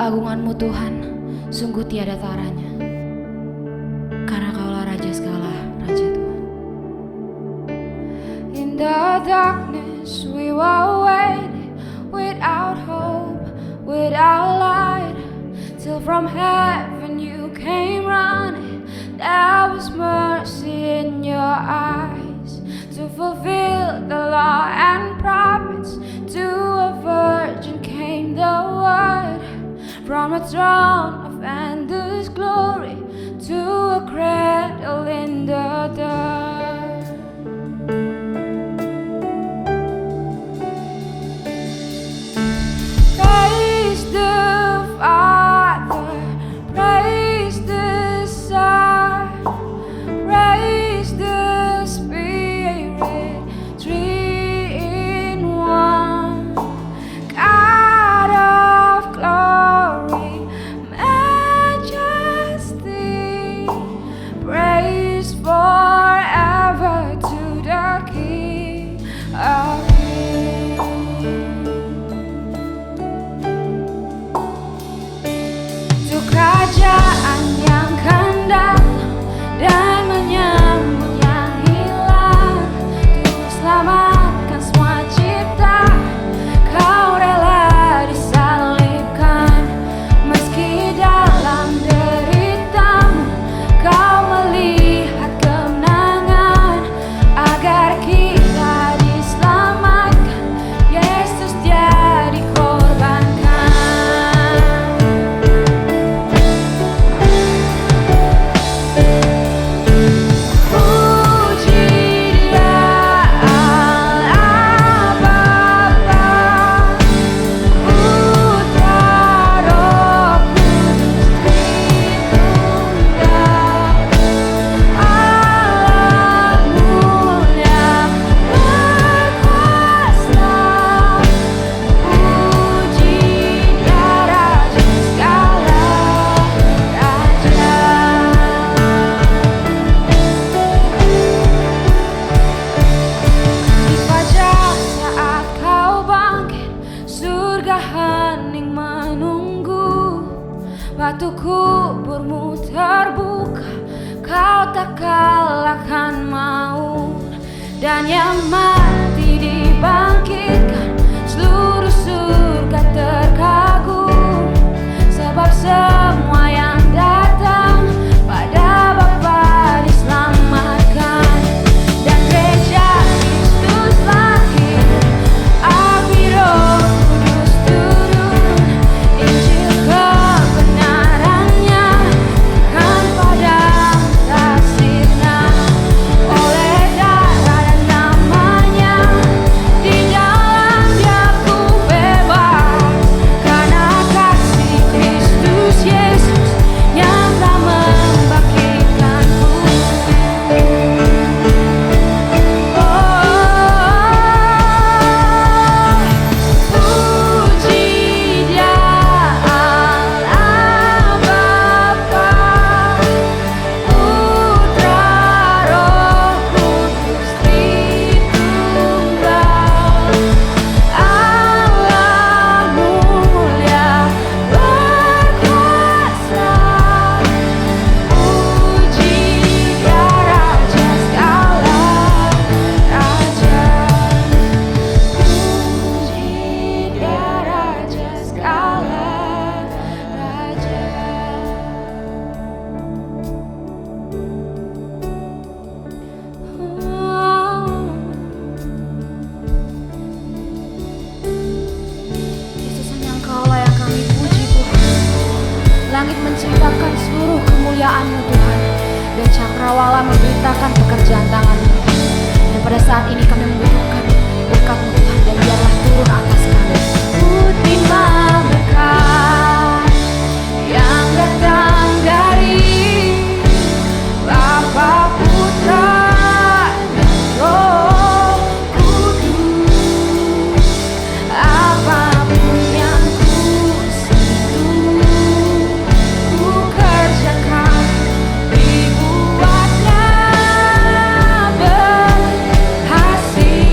Keagungan-Mu Tuhan sungguh tiada taranya, karena Kaulah Raja segala raja Tuhan. In the darkness we were waiting, without hope, without light, till from heaven you came running. There was mercy in your eyes, to fulfill the law and prophets. To a virgin came the word, from a throne of endless glory to a cradle in the dirt. Praise the Father, praise the Son, praise the Spirit, three in one. God of glory, majesty, praise forever to the King of Kings. Untuk kerajaan yang kan datang dan menyambut yang hilang, untuk selamatkan semua cipta, Kau rela disalibkan. Meski dalam deritamu Kau melihat kemenangan, agar kita diselamatkan, Yesus dia dikorbankan. Puji Dia Allah Bapa, Putra Roh Kudus Tritunggal, Allah mulia berkuasa. Puji Dia Raja segala raja. Di fajar saat Kau bangkit, surga hening menunggu. Batu kuburmu terbuka, Kau tak kalahkan maut. Dan yang mati dibangkitkan, seluruh surga terkagum. Sebab semua yang datang pada Bapa diselamatkan. Dan gereja Kristus lahir, api Roh Kudus turun, Injil kebenarannya kan padamu tersinar. Oleh darah dan namanya, di dalam Dia ku bebas, karena kasih Kristus Yesus yang telah membangkitkanku. Puji Dia Allah Bapa, Putra Roh Kudus Tritunggal, Allah mulia berkuasa. Puji Dia Raja segala raja. Puji Dia Raja segala raja. Yesus, hanya Engkaulah yang kami puji Tuhan. Langit menceritakan seluruh kemuliaan-Mu Tuhan, dan cakrawala memberitakan pekerjaan tangan-Mu. Dan pada saat ini kami membutuhkan berkat-Mu Tuhan, dan biarlah turun atas kami. Terima berkat yang datang dari Bapa, Putra, dan Roh Kudus. Apapun yang ku sentuh, ku kerjakan, dibuatnya berhasil.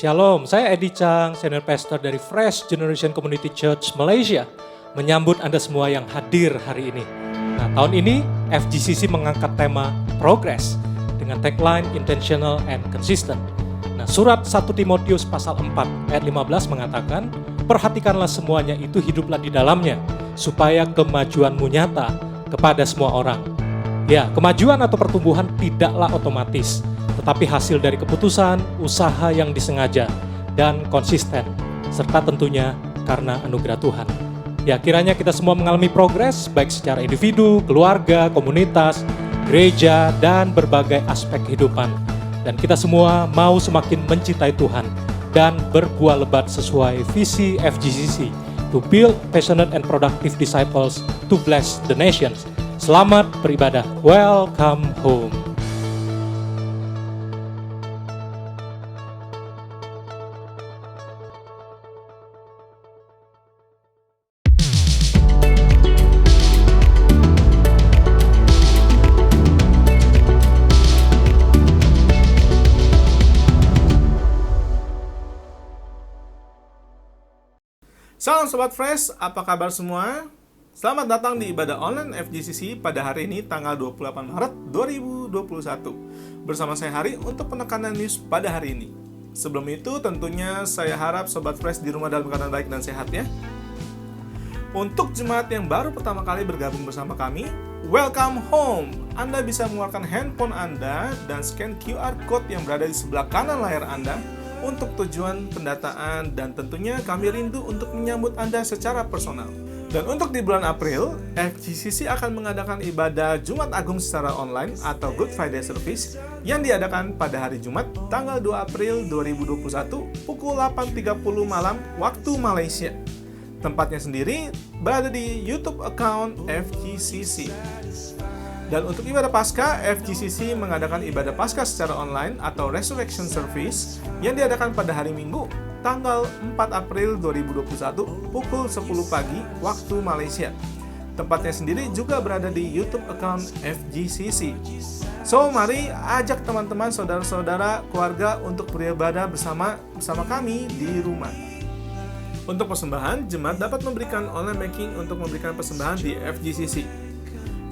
Shalom, saya Edi Chang, Senior Pastor dari Fresh Generation Community Church Malaysia. Menyambut Anda semua yang hadir hari ini. Nah, tahun ini FGCC mengangkat tema Progress dengan tagline Intentional and Consistent. Nah, surat 1 Timotius pasal 4 ayat 15 mengatakan, perhatikanlah semuanya itu, hiduplah di dalamnya, supaya kemajuanmu nyata kepada semua orang. Ya, kemajuan atau pertumbuhan tidaklah otomatis, tetapi hasil dari keputusan, usaha yang disengaja, dan konsisten, serta tentunya karena anugerah Tuhan. Ya, kiranya kita semua mengalami progres, baik secara individu, keluarga, komunitas, gereja, dan berbagai aspek kehidupan. Dan kita semua mau semakin mencintai Tuhan, dan berbuah lebat sesuai visi FGCC, to build passionate and productive disciples to bless the nations. Selamat beribadah. Welcome home. Salam Sobat Fresh, apa kabar semua? Selamat datang di ibadah online FGCC pada hari ini tanggal 28 Maret 2021. Bersama saya Hari untuk penekanan news pada hari ini. Sebelum itu tentunya saya harap Sobat Fresh di rumah dalam keadaan baik dan sehat ya. Untuk jemaat yang baru pertama kali bergabung bersama kami, welcome home. Anda bisa mengeluarkan handphone Anda dan scan QR Code yang berada di sebelah kanan layar Anda untuk tujuan pendataan, dan tentunya kami rindu untuk menyambut Anda secara personal. Dan untuk di bulan April, FGCC akan mengadakan ibadah Jumat Agung secara online atau Good Friday Service yang diadakan pada hari Jumat tanggal 2 April 2021 pukul 8.30 malam waktu Malaysia. Tempatnya sendiri berada di YouTube account FGCC. Dan untuk ibadah Paskah, FGCC mengadakan ibadah Paskah secara online atau Resurrection Service yang diadakan pada hari Minggu, tanggal 4 April 2021, pukul 10 pagi, waktu Malaysia. Tempatnya sendiri juga berada di YouTube account FGCC. So, mari ajak teman-teman, saudara-saudara, keluarga untuk beribadah bersama kami di rumah. Untuk persembahan, jemaat dapat memberikan online banking untuk memberikan persembahan di FGCC.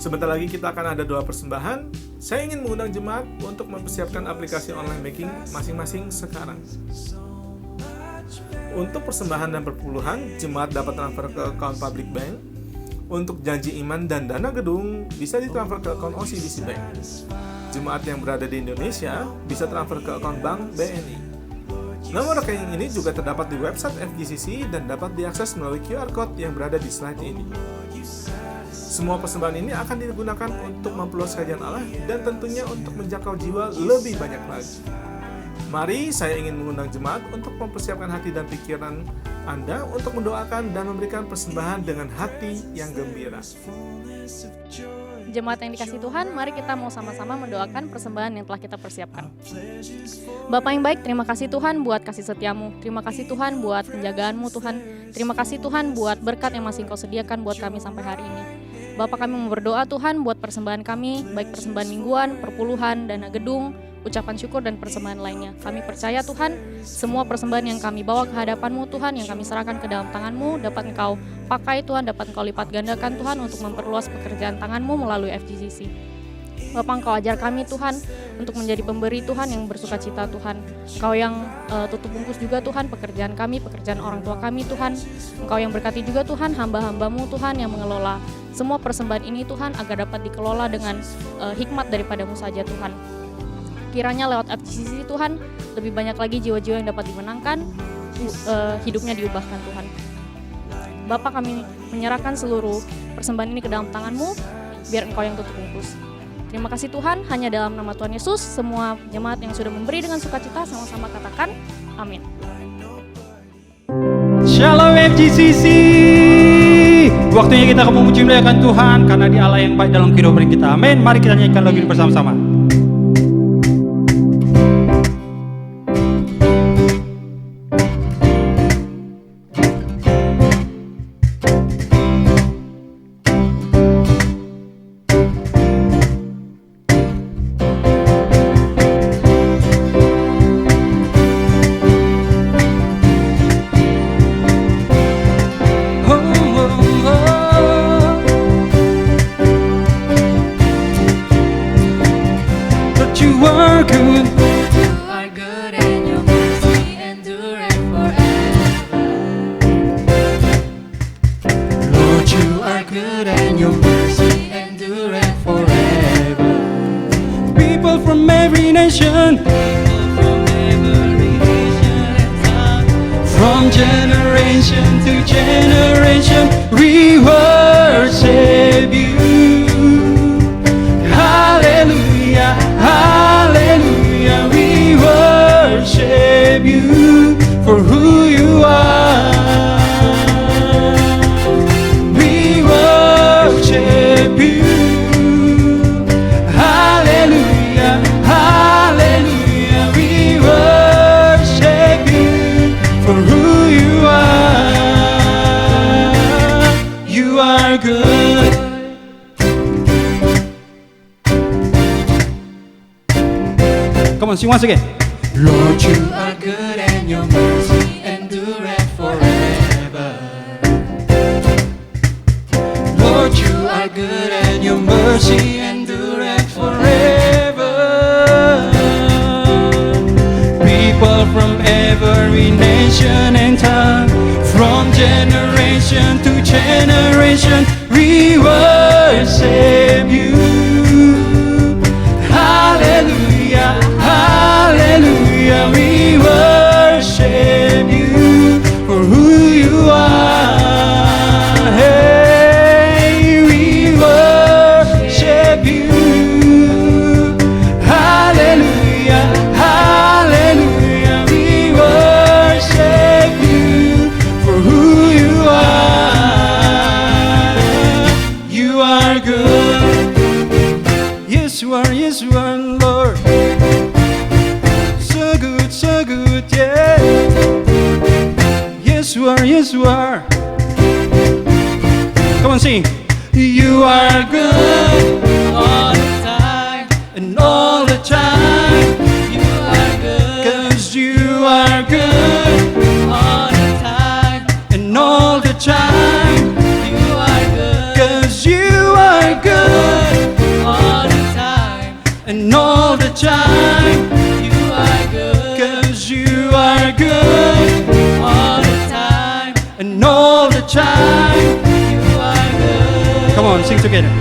Sebentar lagi kita akan ada 2 persembahan. Saya ingin mengundang jemaat untuk mempersiapkan aplikasi online banking masing-masing sekarang. Untuk persembahan dan perpuluhan, jemaat dapat transfer ke account Public Bank. Untuk janji iman dan dana gedung, bisa ditransfer ke account OCBC Bank. Jemaat yang berada di Indonesia bisa transfer ke account Bank BNI. Nomor rekening ini juga terdapat di website FGCC dan dapat diakses melalui QR Code yang berada di slide ini. Semua persembahan ini akan digunakan untuk memperluas kerajaan Allah dan tentunya untuk menjangkau jiwa lebih banyak lagi. Mari saya ingin mengundang jemaat untuk mempersiapkan hati dan pikiran Anda untuk mendoakan dan memberikan persembahan dengan hati yang gembira. Jemaat yang dikasih Tuhan, mari kita mau sama-sama mendoakan persembahan yang telah kita persiapkan. Bapa yang baik, terima kasih Tuhan buat kasih setiamu. Terima kasih Tuhan buat penjagaanmu Tuhan. Terima kasih Tuhan buat berkat yang masih Kau sediakan buat kami sampai hari ini. Bapak, kami mau berdoa Tuhan buat persembahan kami, baik persembahan mingguan, perpuluhan, dana gedung, ucapan syukur dan persembahan lainnya. Kami percaya Tuhan, semua persembahan yang kami bawa ke hadapan-Mu Tuhan, yang kami serahkan ke dalam tangan-Mu, dapat Engkau pakai Tuhan, dapat Engkau lipat gandakan Tuhan untuk memperluas pekerjaan tangan-Mu melalui FGCC. Bapak, Engkau ajar kami Tuhan untuk menjadi pemberi Tuhan yang bersuka cita Tuhan. Engkau yang tutup bungkus juga Tuhan pekerjaan kami, pekerjaan orang tua kami Tuhan. Engkau yang berkati juga Tuhan hamba-hamba-Mu Tuhan yang mengelola semua persembahan ini Tuhan agar dapat dikelola dengan hikmat daripada-Mu saja Tuhan. Kiranya lewat FGCC Tuhan lebih banyak lagi jiwa-jiwa yang dapat dimenangkan, hidupnya diubahkan Tuhan. Bapak, kami menyerahkan seluruh persembahan ini ke dalam tangan-Mu, biar Engkau yang tutup bungkus. Terima kasih Tuhan, hanya dalam nama Tuhan Yesus, semua jemaat yang sudah memberi dengan sukacita sama-sama katakan, amin. Shalom FGCC. Waktunya kita memuji memuliakan Tuhan karena Dia Allah yang baik dalam kehidupan kita. Amin. Mari kita nyanyikan lagu ini bersama-sama. you are good. You are good and your mercy endureth forever. Lord, you are good and your mercy endureth forever. People from every nation, From every nation and tongue, from generation to generation, we worship you. Hallelujah, hallelujah, we worship you for who you are. We worship you. Hallelujah, hallelujah, we worship you for who you are. You are good. Come on, sing once again. Lord, you are good and your mercy endureth forever. Lord, you are good and your mercy endureth forever. People from every nation and tongue, from generation to generation, we worship you. Hallelujah, hallelujah, we worship you for who you are. Hey, we worship you. Hallelujah, hallelujah, we worship you for who you are. You are good. Yes, you are, Lord. So good, yeah. Yes, you are. Come on, sing. You are good all the time, and all the time. you are good 'Cause you are good all the time, and all the time. you are good 'Cause you are good all the time, and all the time. you are good 'Cause you are good all the time, and all the time. you are good. Come on, sing together.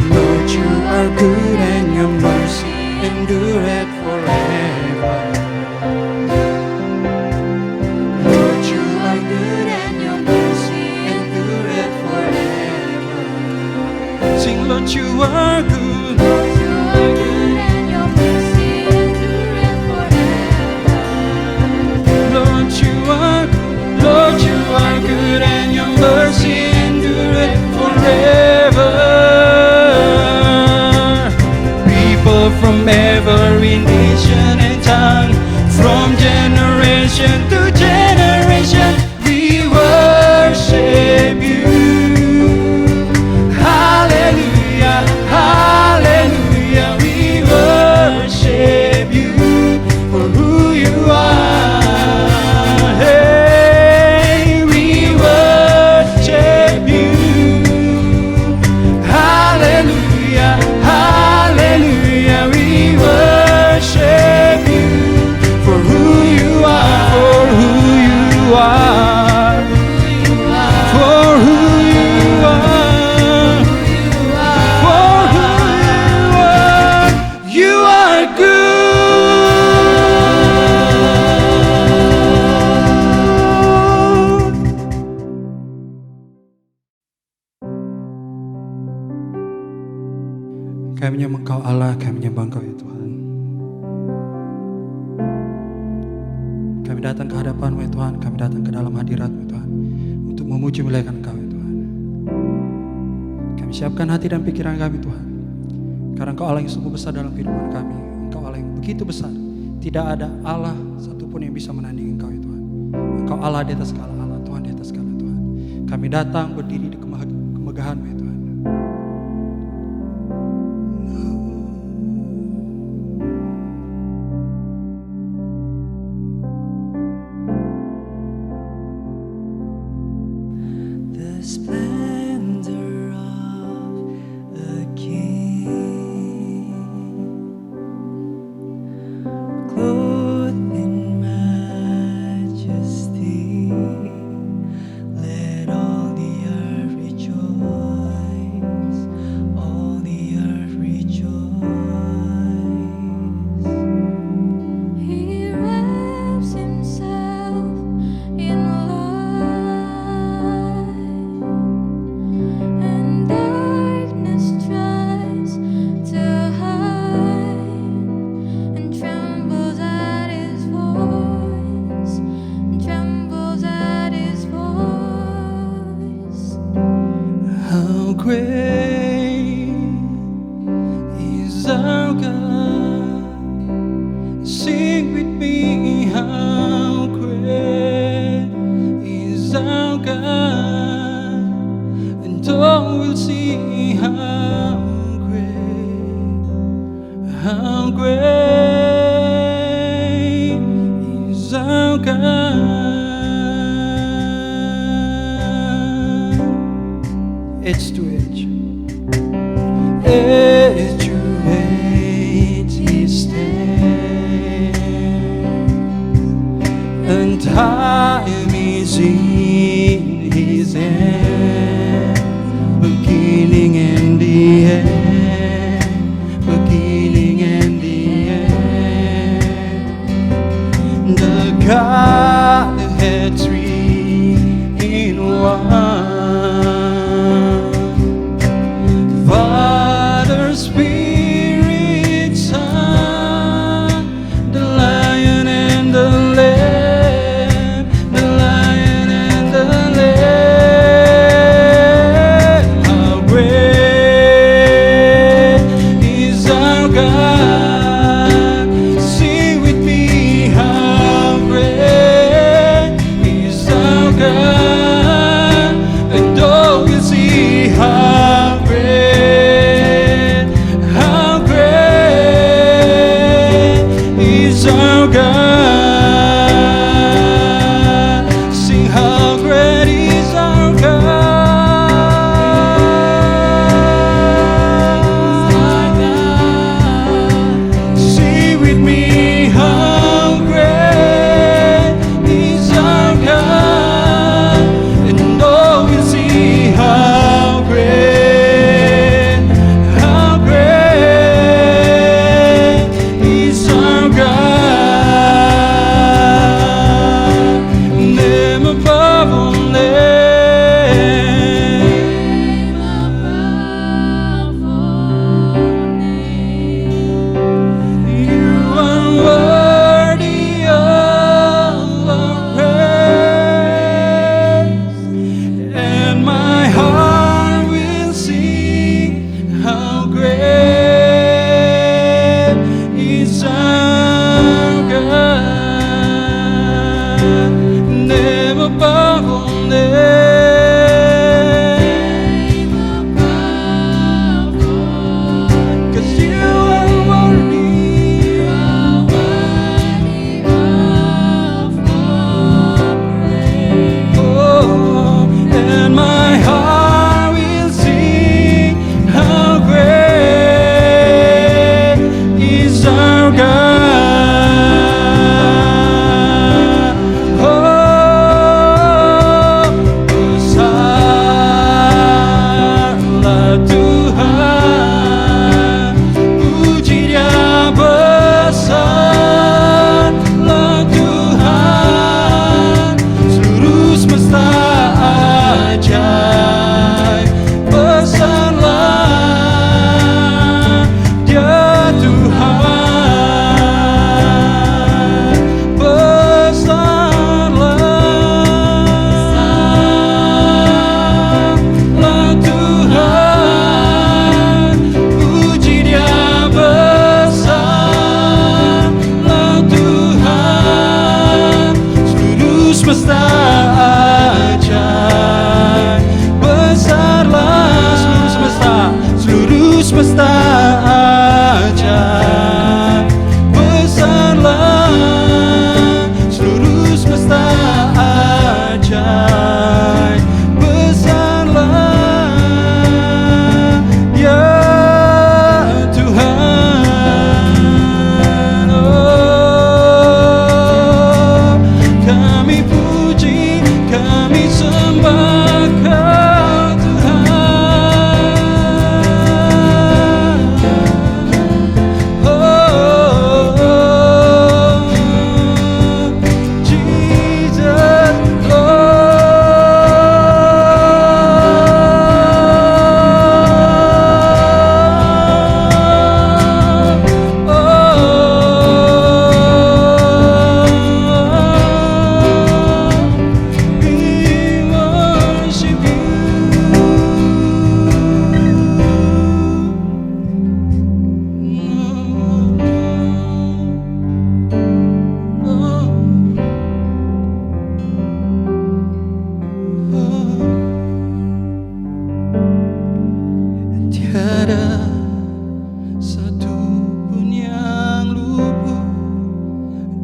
Lord, you are good and your mercy endureth forever. Lord, you are good and your mercy endureth forever. Sing, Lord, you are good. You are good and your mercy endureth forever. Lord, you are good. Lord, you are good and your mercy endureth forever. People from every nation and tongue, from generation to generation, we worship you. Hallelujah, hallelujah, we worship you for who you are. Hey, we worship you. Hallelujah, hallelujah, we worship you for who you are, for who you are, for who you are, for who you are. You are good. Kami menyembah Engkau Allah, kami menyembah Engkau ya Tuhan. Kami datang ke hadapan-Mu ya Tuhan, kami datang ke dalam hadirat-Mu ya Tuhan, untuk memuji muliakan Engkau ya Tuhan. Kami siapkan hati dan pikiran kami Tuhan, karena Engkau Allah yang sungguh besar dalam kehidupan kami. Engkau Allah yang begitu besar, tidak ada Allah satupun yang bisa menandingi Engkau ya Tuhan. Engkau Allah di atas segala Allah, Tuhan di atas segala Tuhan. Kami datang berdiri di kemegahan-Mu ya Tuhan. The splendor of a king. How great is our God? Edge to edge. Edge to edge He stands, and time is in His hand, beginning and the end, beginning and the end. The Godhead three in one. Father, Spirit, Son, the Lion and the Lamb, the Lion and the Lamb. How great is our God? Sing with me, how great is our God? And oh, you see how great is our God. Sing how great is our God.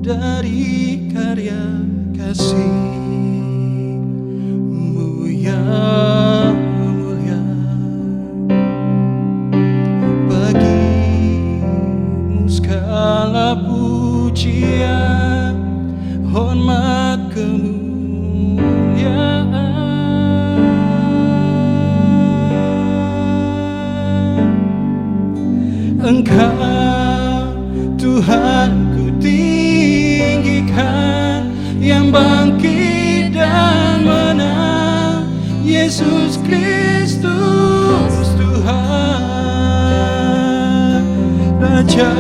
dari karya kasih-Mu yang mulia. Bagimu segala pujian, hormat, kemuliaan. Engkau Tuhan ku tinggikan, yang bangkit dan menang, Yesus Kristus Tuhan, Raja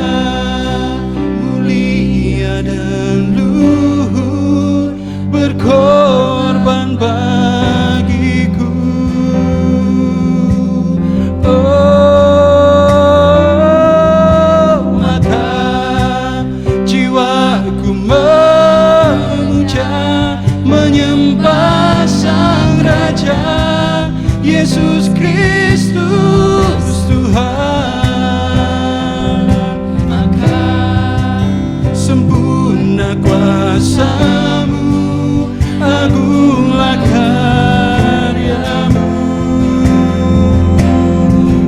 mulia dan luhur, berkorban bagiku. Menyembah Sang Raja, Yesus Kristus Tuhan. Maka sempurna kuasa-Mu, agunglah karya-Mu.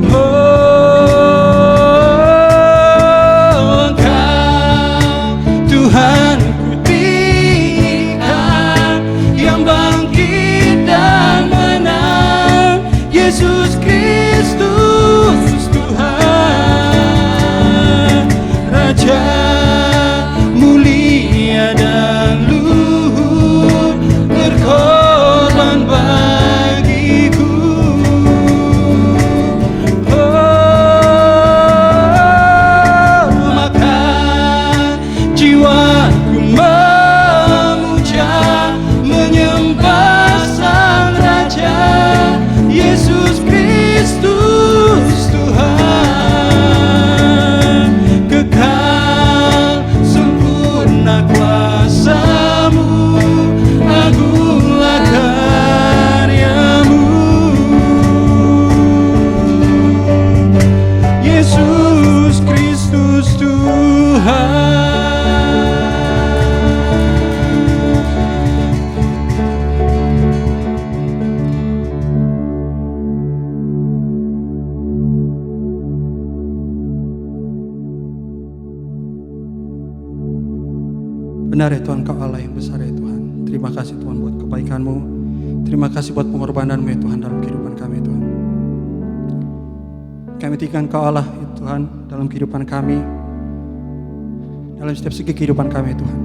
Oh, Engkau Tuhan ku tinggikan, yang bangkit dan menang, Yesus Kristus Tuhan, Raja mulia dan luhur, berkorban bagiku. Oh, maka jiwaku memuja, menyembah Sang Raja, Yesus Kristus Tuhan. Kekal sempurna kuasa-Mu, agunglah karya-Mu, Yesus Kristus Tuhan. Benar ya Tuhan, Kau Allah yang besar ya Tuhan. Terima kasih Tuhan buat kebaikan-Mu. Terima kasih buat pengorbanan-Mu ya Tuhan dalam kehidupan kami Tuhan. Kami tinggikan Kau Allah ya Tuhan dalam kehidupan kami, dalam setiap segi kehidupan kami ya Tuhan.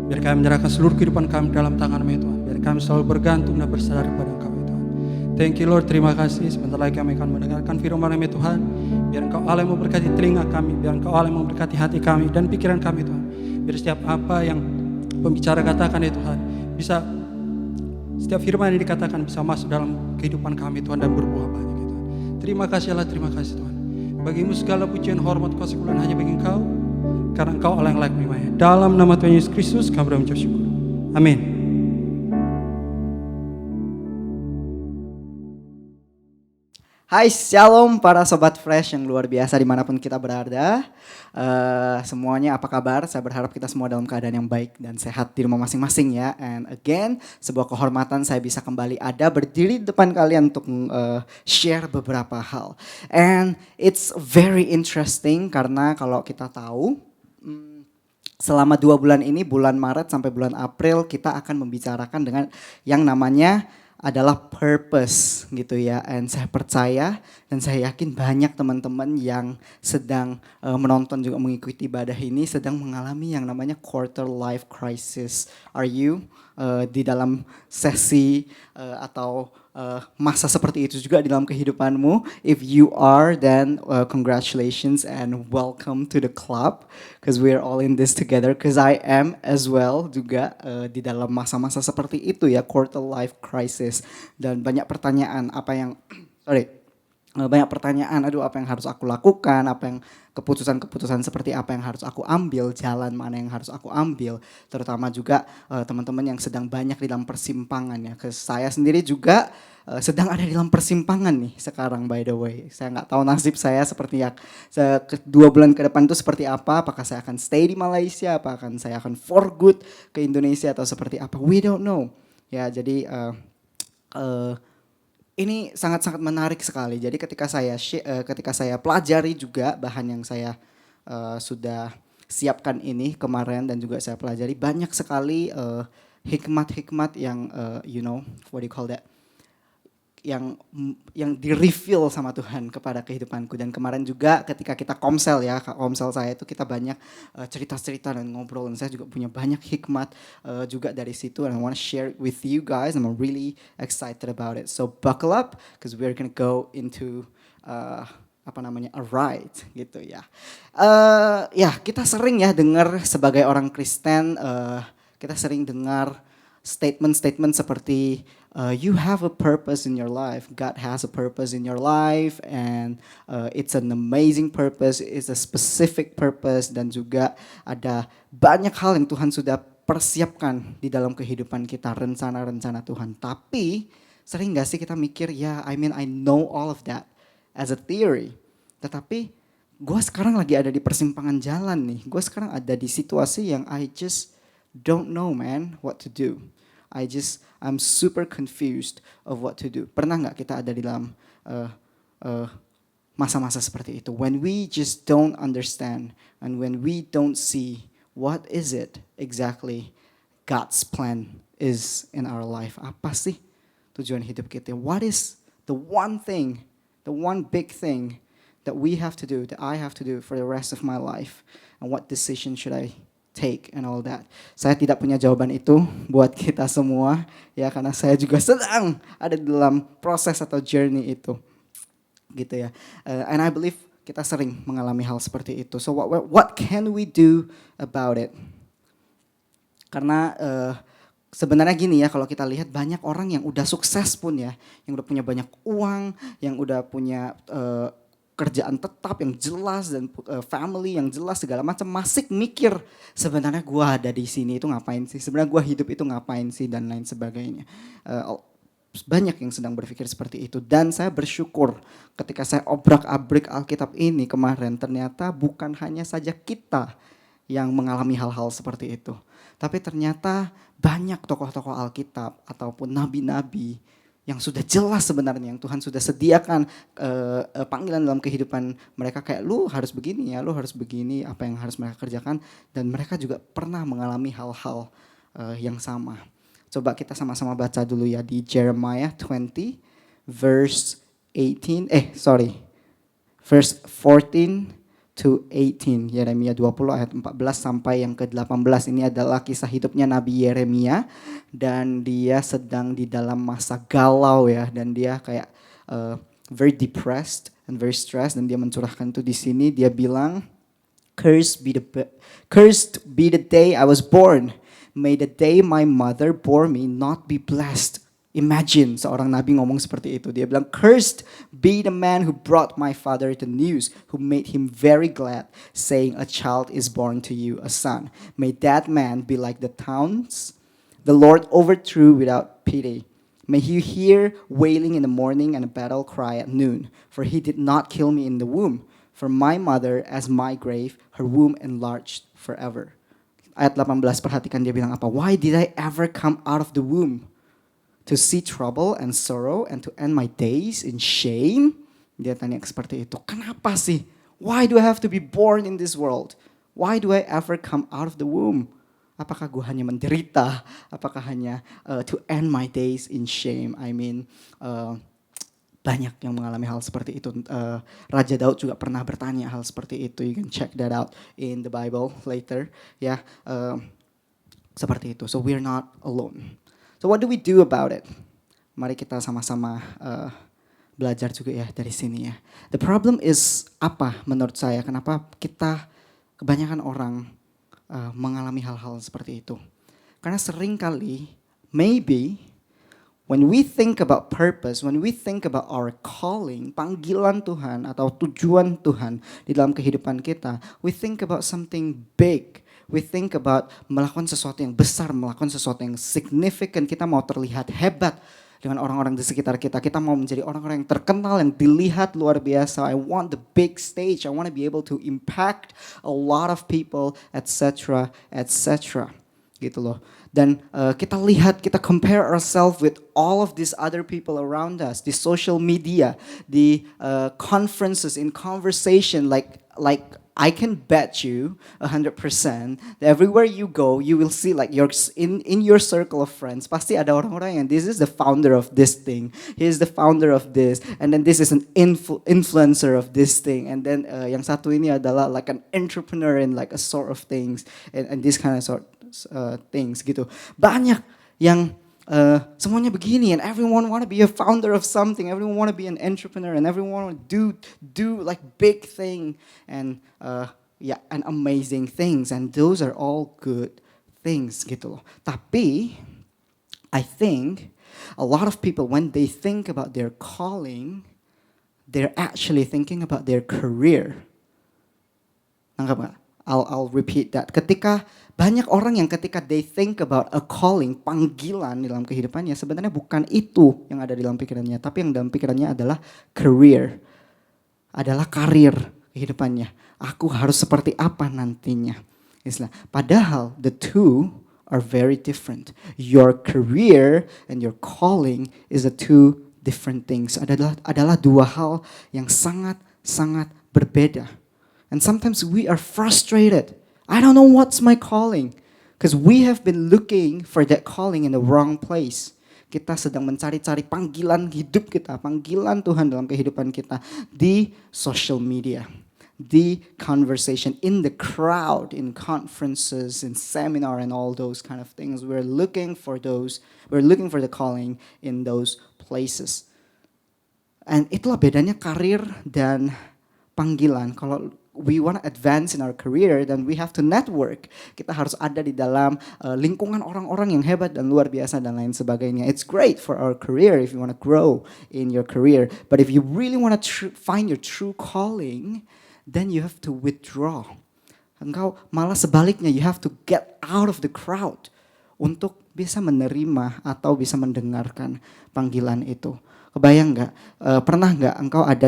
Biar kami menyerahkan seluruh kehidupan kami dalam tangan-Mu ya Tuhan. Biar kami selalu bergantung dan bersandar kepada Engkau ya Tuhan. Thank you Lord, terima kasih. Sebentar lagi kami akan mendengarkan firman-Mu ya Tuhan. Biar Engkau Allah yang memberkati telinga kami, biar Engkau Allah yang memberkati hati kami dan pikiran kami Tuhan. Biar setiap apa yang pembicara katakan ya Tuhan, bisa setiap firman yang dikatakan bisa masuk dalam kehidupan kami Tuhan dan berbuah banyak ya Tuhan. Terima kasih Allah, terima kasih Tuhan. Bagimu segala pujian, hormat, kuasa, kemuliaan hanya bagi Engkau, karena Engkau Allah yang layak menerimanya. Dalam nama Tuhan Yesus Kristus kami berdoa mengucap syukur. Amin. Hai, shalom para sobat fresh yang luar biasa dimanapun kita berada. Semuanya apa kabar? Saya berharap kita semua dalam keadaan yang baik dan sehat di rumah masing-masing ya. And again, sebuah kehormatan saya bisa kembali ada berdiri di depan kalian untuk share beberapa hal. And it's very interesting karena kalau kita tahu selama 2 bulan ini, bulan Maret sampai bulan April, kita akan membicarakan dengan yang namanya adalah purpose gitu ya. And saya percaya dan saya yakin banyak teman-teman yang sedang menonton juga mengikuti ibadah ini sedang mengalami yang namanya quarter life crisis. Are you di dalam sesi atau masa seperti itu juga di dalam kehidupanmu? If you are, then congratulations and welcome to the club, because we are all in this together. Because I am as well juga di dalam masa-masa seperti itu ya, quarter life crisis, dan banyak pertanyaan apa yang banyak pertanyaan, aduh apa yang harus aku lakukan, apa yang keputusan-keputusan seperti apa yang harus aku ambil, jalan mana yang harus aku ambil, terutama juga teman-teman yang sedang banyak di dalam persimpangan ya. Saya sendiri juga sedang ada di dalam persimpangan nih sekarang, by the way. Saya nggak tahu nasib saya seperti yang 2 bulan ke depan itu seperti apa, apakah saya akan stay di Malaysia, apakah saya akan for good ke Indonesia atau seperti apa, we don't know. Ya, jadi ini sangat-sangat menarik sekali. Jadi ketika saya pelajari juga bahan yang saya sudah siapkan ini kemarin dan juga saya pelajari, banyak sekali hikmat-hikmat yang what do you call that? Yang di-reveal sama Tuhan kepada kehidupanku. Dan kemarin juga ketika kita komsel saya itu kita banyak cerita-cerita dan ngobrol, dan saya juga punya banyak hikmat juga dari situ, and I want to share it with you guys. I'm really excited about it. So buckle up because we're gonna go into a ride gitu ya. Kita sering ya dengar sebagai orang Kristen, kita sering dengar statement-statement seperti you have a purpose in your life, God has a purpose in your life, and it's an amazing purpose, it's a specific purpose, dan juga ada banyak hal yang Tuhan sudah persiapkan di dalam kehidupan kita, rencana-rencana Tuhan. Tapi sering gak sih kita mikir, I know all of that as a theory, tetapi gue sekarang lagi ada di persimpangan jalan nih, gue sekarang ada di situasi yang I just don't know man what to do. I'm super confused of what to do. Pernah nggak kita ada di dalam masa-masa seperti itu? When we just don't understand and when we don't see what is it exactly God's plan is in our life. Apa sih tujuan hidup kita? What is the one thing, the one big thing that we have to do, that I have to do for the rest of my life? And what decision should I take and all that. Saya tidak punya jawaban itu buat kita semua ya, karena saya juga sedang ada dalam proses atau journey itu gitu ya. And I believe kita sering mengalami hal seperti itu. So what can we do about it? Karena sebenarnya gini ya, kalau kita lihat banyak orang yang udah sukses pun ya, yang udah punya banyak uang, yang udah punya kerjaan tetap yang jelas dan family yang jelas segala macam, masih mikir sebenarnya gue ada di sini itu ngapain sih, sebenarnya gue hidup itu ngapain sih, dan lain sebagainya. Banyak yang sedang berpikir seperti itu, dan saya bersyukur ketika saya obrak-abrik Alkitab ini kemarin, ternyata bukan hanya saja kita yang mengalami hal-hal seperti itu, tapi ternyata banyak tokoh-tokoh Alkitab ataupun nabi-nabi yang sudah jelas sebenarnya, yang Tuhan sudah sediakan panggilan dalam kehidupan mereka, kayak lu harus begini ya, lu harus begini, apa yang harus mereka kerjakan, dan mereka juga pernah mengalami hal-hal yang sama. Coba kita sama-sama baca dulu ya di Jeremiah 20 verse 14 to 18. Yeremia 20 ayat 14 sampai yang ke-18. Ini adalah kisah hidupnya Nabi Yeremia, dan dia sedang di dalam masa galau ya, dan dia kayak very depressed and very stressed, dan dia mencurahkan itu di sini. Dia bilang, Cursed be the day I was born. May the day my mother bore me not be blessed. Imagine seorang nabi ngomong seperti itu. Dia bilang, Cursed be the man who brought my father the news, who made him very glad, saying, a child is born to you, a son. May that man be like the towns the Lord overthrew without pity. May he hear wailing in the morning and a battle cry at noon. For he did not kill me in the womb. For my mother as my grave, her womb enlarged forever. Ayat 18, perhatikan dia bilang apa? Why did I ever come out of the womb? To see trouble and sorrow and to end my days in shame? Dia tanya seperti itu. Kenapa sih? Why do I have to be born in this world? Why do I ever come out of the womb? Apakah gue hanya menderita? Apakah hanya to end my days in shame? Banyak yang mengalami hal seperti itu. Raja Daud juga pernah bertanya hal seperti itu. You can check that out in the Bible later. Ya, seperti itu. So we're not alone. So what do we do about it? Mari kita sama-sama belajar juga ya dari sini ya. The problem is apa menurut saya? Kenapa kita kebanyakan orang mengalami hal-hal seperti itu? Karena sering kali, maybe when we think about purpose, when we think about our calling, panggilan Tuhan atau tujuan Tuhan di dalam kehidupan kita, we think about something big. We think about melakukan sesuatu yang besar, melakukan sesuatu yang significant. Kita mau terlihat hebat dengan orang-orang di sekitar kita. Kita mau menjadi orang-orang yang terkenal, yang dilihat luar biasa. I want the big stage. I want to be able to impact a lot of people, etc., etc. Gitu loh. Dan kita lihat, kita compare ourselves with all of these other people around us, di social media, di conferences, in conversation, like I can bet you 100% that everywhere you go, you will see like in your circle of friends, pasti ada orang-orang yang this is the founder of this thing, he is the founder of this, and then this is an influencer of this thing, and then yang satu ini adalah like an entrepreneur in like a sort of things, and this kind of things gitu. Banyak yang semuanya begini, and everyone want to be a founder of something, everyone want to be an entrepreneur, and everyone want to do like big thing and and amazing things, and those are all good things gitu loh. Tapi I think a lot of people when they think about their calling, they're actually thinking about their career. Nangkap nggak? I'll repeat that. Ketika banyak orang yang ketika they think about a calling, panggilan di dalam kehidupannya, sebenarnya bukan itu yang ada di dalam pikirannya, tapi yang dalam pikirannya adalah career, adalah karir kehidupannya. Aku harus seperti apa nantinya. Padahal the two are very different. Your career and your calling is the two different things. Adalah dua hal yang sangat berbeda. And sometimes we are frustrated. I don't know what's my calling. Because we have been looking for that calling in the wrong place. Kita sedang mencari-cari panggilan hidup kita, panggilan Tuhan dalam kehidupan kita di social media, di conversation, in the crowd, in conferences, in seminar and all those kind of things. We're looking for the calling in those places. And itulah bedanya karir dan panggilan. Kalau we want to advance in our career, then we have to network. Kita harus ada di dalam lingkungan orang-orang yang hebat dan luar biasa dan lain sebagainya. It's great for our career if you want to grow in your career. But if you really want to find your true calling, then you have to withdraw. Engkau malah sebaliknya, you have to get out of the crowd untuk bisa menerima atau bisa mendengarkan panggilan itu. Kebayang nggak? Pernah nggak engkau ada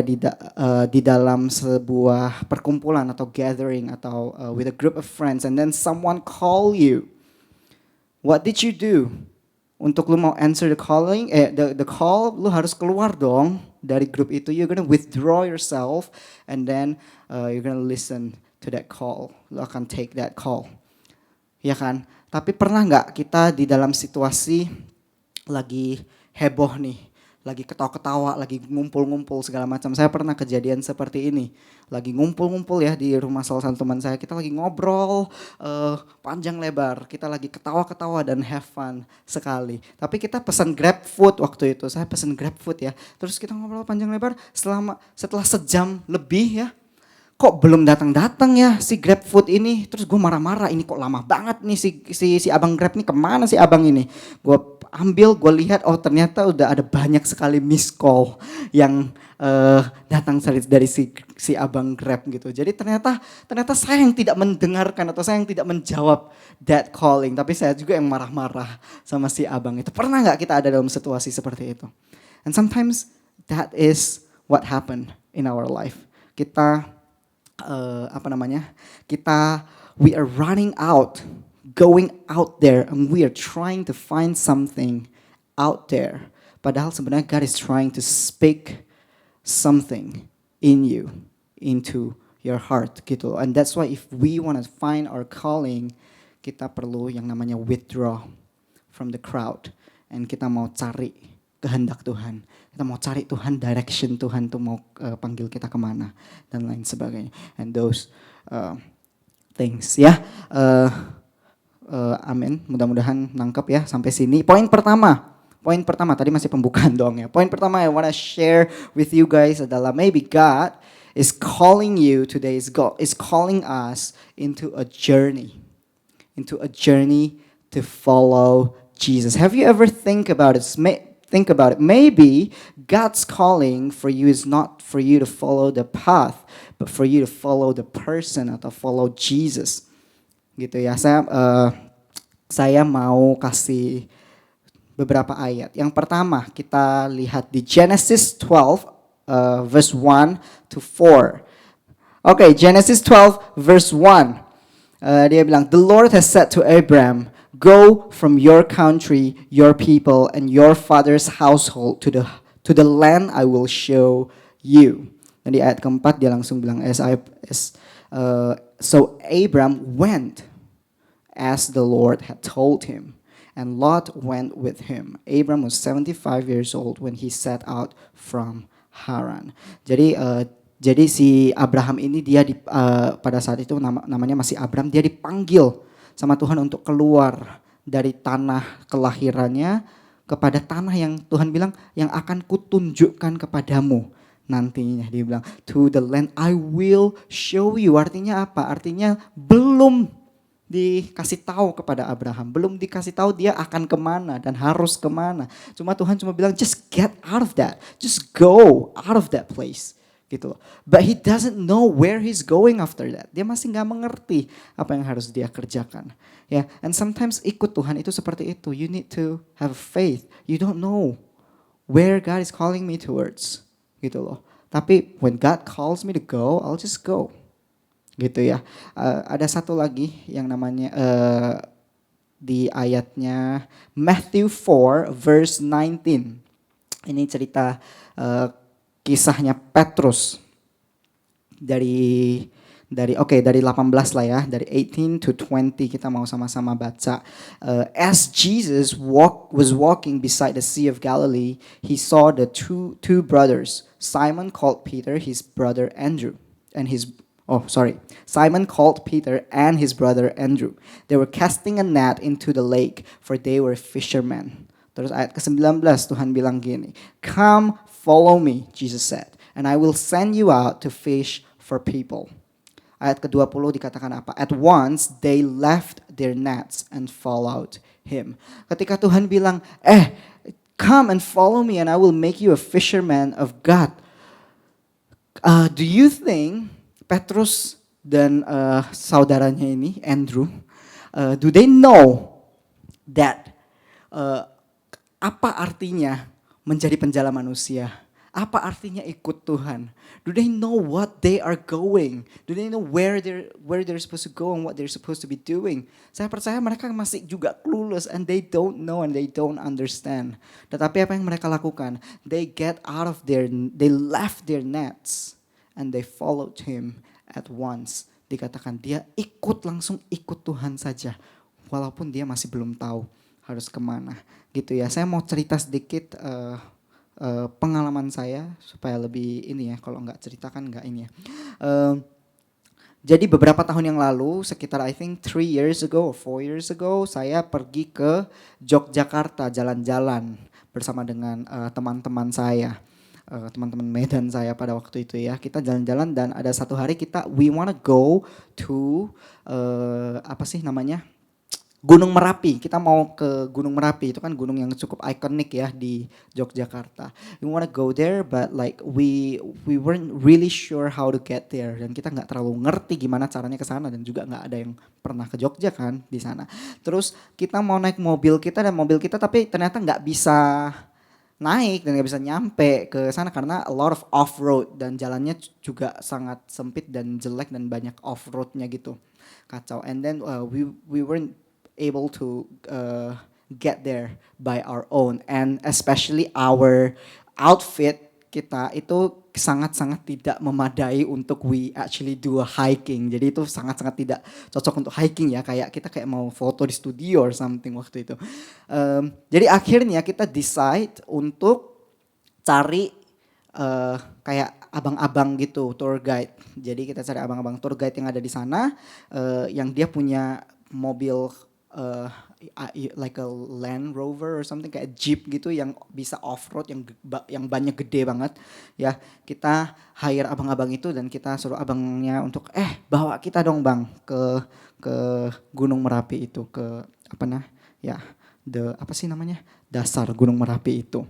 di dalam sebuah perkumpulan atau gathering atau with a group of friends, and then someone call you? What did you do? Untuk lu mau answer the calling, the call, lu harus keluar dong dari grup itu. You're gonna withdraw yourself, and then you're gonna listen to that call. Lu akan take that call, ya kan? Tapi pernah nggak kita di dalam situasi lagi heboh nih? Lagi ketawa-ketawa, lagi ngumpul-ngumpul segala macam. Saya pernah kejadian seperti ini. Lagi ngumpul-ngumpul ya di rumah salah satu teman saya. Kita lagi ngobrol panjang lebar. Kita lagi ketawa-ketawa dan have fun sekali. Tapi kita pesan Grab Food waktu itu. Saya pesan Grab Food ya. Terus kita ngobrol panjang lebar setelah sejam lebih ya. Kok belum datang-datang ya si Grab Food ini. Terus gue marah-marah. Ini kok lama banget nih si abang Grab nih, kemana si abang ini. Gue ambil, gue lihat, oh ternyata udah ada banyak sekali miss call yang datang dari si abang Grab gitu. Jadi ternyata saya yang tidak mendengarkan atau saya yang tidak menjawab that calling. Tapi saya juga yang marah-marah sama si abang itu. Pernah gak kita ada dalam situasi seperti itu? And sometimes that is what happened in our life. Kita, we are running out, going out there, and we are trying to find something out there. Padahal sebenarnya God is trying to speak something in you, into your heart gitu. And that's why if we want to find our calling, kita perlu yang namanya withdraw from the crowd. And kita mau cari kehendak Tuhan. Kita mau cari Tuhan, direction Tuhan tuh mau panggil kita kemana dan lain sebagainya. And those things ya. Amin. Mudah-mudahan nangkep ya sampai sini. Poin pertama tadi masih pembukaan doang ya. Poin pertama I want to share with you guys adalah maybe God is calling you today, is calling us into a journey to follow Jesus. Have you ever think about think about it. Maybe God's calling for you is not for you to follow the path, but for you to follow the person atau follow Jesus. Gitu ya. Saya mau kasih beberapa ayat. Yang pertama kita lihat di Genesis 12 verse 1 to 4. Okay, Genesis 12 verse 1. Dia bilang, "The Lord has said to Abram, go from your country, your people, and your father's household to the land I will show you." Dan di ayat keempat dia langsung bilang, so Abram went as the Lord had told him, and Lot went with him. Abram was 75 years old when he set out from Haran. Jadi si Abraham ini dia pada saat itu namanya masih Abram, dia dipanggil sama Tuhan untuk keluar dari tanah kelahirannya kepada tanah yang Tuhan bilang yang akan kutunjukkan kepadamu nantinya. Dia bilang to the land I will show you. Artinya apa? Artinya belum dikasih tahu kepada Abraham, belum dikasih tahu dia akan kemana dan harus kemana. Tuhan cuma bilang just get out of that, just go out of that place. Gitu loh. But he doesn't know where he's going after that. Dia masih nggak mengerti apa yang harus dia kerjakan. Ya, and sometimes ikut Tuhan itu seperti itu. You need to have faith. You don't know where God is calling me towards. Gitu loh. Tapi when God calls me to go, I'll just go. Gitu ya. Ada satu lagi yang namanya di ayatnya Matthew 4 verse 19. Ini cerita kisahnya Petrus dari 18 lah ya, dari 18 to 20 kita mau sama-sama baca. As Jesus was walking beside the Sea of Galilee, he saw the two brothers, Simon called Peter, his brother Andrew, Simon called Peter and his brother Andrew. They were casting a net into the lake, for they were fishermen. Terus ayat ke-19 Tuhan bilang gini, "Come, follow me," Jesus said, "and I will send you out to fish for people." Ayat ke-20 dikatakan apa? At once they left their nets and followed him. Ketika Tuhan bilang, come and follow me and I will make you a fisherman of God. Do you think Petrus dan saudaranya ini, Andrew, do they know that apa artinya menjadi penjala manusia? Apa artinya ikut Tuhan? Do they know what they are going? Do they know where they're supposed to go and what they're supposed to be doing? Saya percaya mereka masih juga clueless and they don't know and they don't understand. Tetapi apa yang mereka lakukan? They left their nets and they followed him at once. Dikatakan dia langsung ikut Tuhan saja, walaupun dia masih belum tahu harus kemana. Gitu ya. Saya mau cerita sedikit pengalaman saya supaya lebih ini ya, kalau nggak ceritakan nggak ini ya. Jadi beberapa tahun yang lalu, sekitar I think 3 years ago or 4 years ago, saya pergi ke Yogyakarta jalan-jalan bersama dengan teman-teman saya, teman-teman Medan saya pada waktu itu ya. Kita jalan-jalan dan ada satu hari we wanna go to Gunung Merapi. Kita mau ke Gunung Merapi, itu kan gunung yang cukup ikonik ya di Yogyakarta. We wanna go there, but like we weren't really sure how to get there, dan kita nggak terlalu ngerti gimana caranya ke sana, dan juga nggak ada yang pernah ke Jogja kan di sana. Terus kita mau naik mobil kita tapi ternyata nggak bisa naik dan nggak bisa nyampe ke sana karena a lot of off road, dan jalannya juga sangat sempit dan jelek dan banyak off roadnya gitu, kacau. And then we weren't able to get there by our own, and especially our outfit kita itu sangat-sangat tidak memadai untuk we actually do a hiking. Jadi itu sangat-sangat tidak cocok untuk hiking ya, kayak kita mau foto di studio or something waktu itu. Jadi akhirnya kita decide untuk cari kayak abang-abang gitu, tour guide. Jadi kita cari abang-abang tour guide yang ada di sana, yang dia punya mobil like a Land Rover or something, kayak Jeep gitu yang bisa off-road, yang banyak gede banget ya. Kita hire abang-abang itu dan kita suruh abangnya untuk bawa kita dong bang ke Gunung Merapi itu, ke dasar Gunung Merapi itu.